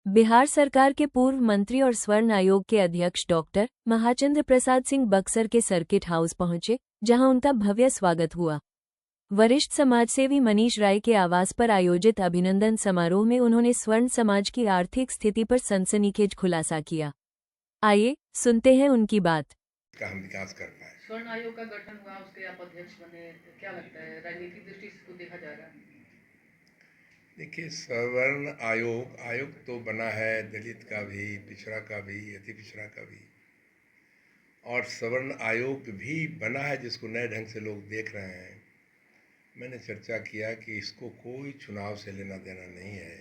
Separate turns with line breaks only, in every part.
बिहार सरकार के पूर्व मंत्री और स्वर्ण आयोग के अध्यक्ष डॉक्टर महाचंद्र प्रसाद सिंह बक्सर के सर्किट हाउस पहुंचे, जहां उनका भव्य स्वागत हुआ। वरिष्ठ समाजसेवी मनीष राय के आवास पर आयोजित अभिनंदन समारोह में उन्होंने स्वर्ण समाज की आर्थिक स्थिति पर सनसनीखेज खुलासा किया। आइए सुनते हैं उनकी बात।
का हम विकास कर पाए।
स्वर्ण आयोग का गठन हुआ, उसके आप अध्यक्ष बने, क्या लगता है राजनीतिक दृष्टि से इसको देखा जा रहा है?
देखिए, स्वर्ण आयोग तो बना है दलित का भी, पिछड़ा का भी, अति पिछड़ा का भी, और स्वर्ण आयोग भी बना है जिसको नए ढंग से लोग देख रहे हैं। मैंने चर्चा किया कि इसको कोई चुनाव से लेना देना नहीं है।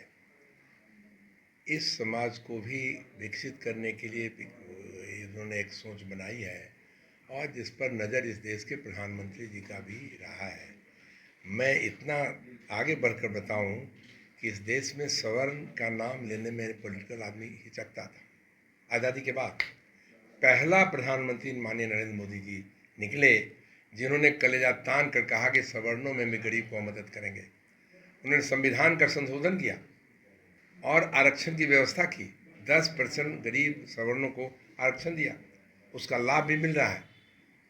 इस समाज को भी विकसित करने के लिए इन्होंने एक सोच बनाई है और जिस पर नज़र इस देश के प्रधानमंत्री जी का भी रहा है। मैं इतना आगे बढ़कर बताऊं कि इस देश में स्वर्ण का नाम लेने में पॉलिटिकल आदमी हिचकता था। आज़ादी के बाद पहला प्रधानमंत्री माननीय नरेंद्र मोदी जी निकले जिन्होंने कलेजा तान कर कहा कि सवर्णों में भी गरीब को मदद करेंगे। उन्होंने संविधान का संशोधन किया और आरक्षण की व्यवस्था की। 10% गरीब सवर्णों को आरक्षण दिया, उसका लाभ भी मिल रहा है।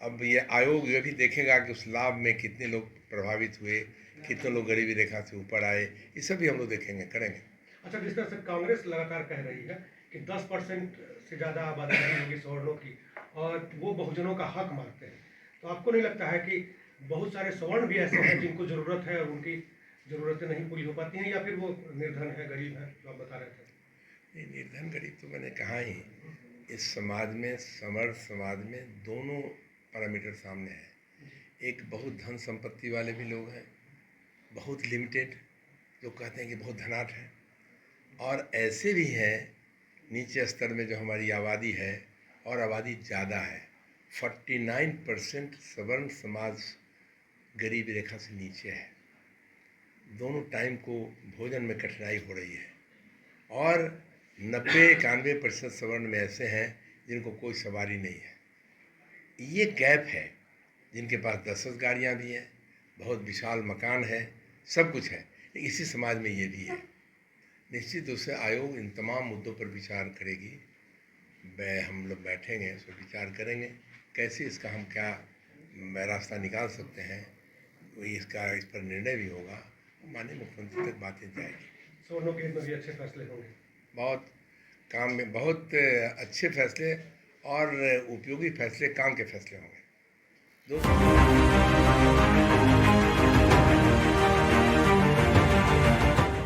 अब ये आयोग ये भी देखेगा कि उस लाभ में कितने लोग प्रभावित हुए, कितने लोग गरीबी रेखा से ऊपर आए, ये सब भी हम लोग देखेंगे, करेंगे।
अच्छा, जिस तरह से कांग्रेस लगातार कह रही है कि 10% से ज़्यादा आबादी होगी सवर्णों की और वो बहुजनों का हक मानते हैं, तो आपको नहीं लगता है कि बहुत सारे सवर्ण भी ऐसे हैं जिनको ज़रूरत है और उनकी ज़रूरतें नहीं पूरी हो पाती हैं, या फिर वो निर्धन है, गरीब है, जो आप बता रहे थे?
नहीं, निर्धन गरीब तो मैंने कहा ही। इस समाज में, समर्थ समाज में दोनों पैरामीटर सामने है। एक बहुत धन संपत्ति वाले भी लोग हैं, बहुत लिमिटेड, जो कहते हैं कि बहुत धनाढ्य है, और ऐसे भी हैं नीचे स्तर में जो हमारी आबादी है और आबादी ज़्यादा है। 49% सवर्ण समाज गरीबी रेखा से नीचे है। दोनों टाइम को भोजन में कठिनाई हो रही है और 90-91% सवर्ण में ऐसे हैं जिनको कोई सवारी नहीं है। ये गैप है। जिनके पास 10 गाड़ियाँ भी हैं, बहुत विशाल मकान है, सब कुछ है, इसी समाज में ये भी है। निश्चित रूप से आयोग इन तमाम मुद्दों पर विचार करेगी। हम लोग बैठेंगे, उस पर विचार करेंगे कैसे इसका हम क्या रास्ता निकाल सकते हैं। वही इस पर निर्णय भी होगा, माननीय मुख्यमंत्री तक बातें जाएगी।
सवर्णों के हित में भी अच्छे फैसले होंगे।
बहुत काम में बहुत अच्छे फैसले और उपयोगी फैसले, काम के फैसले होंगे।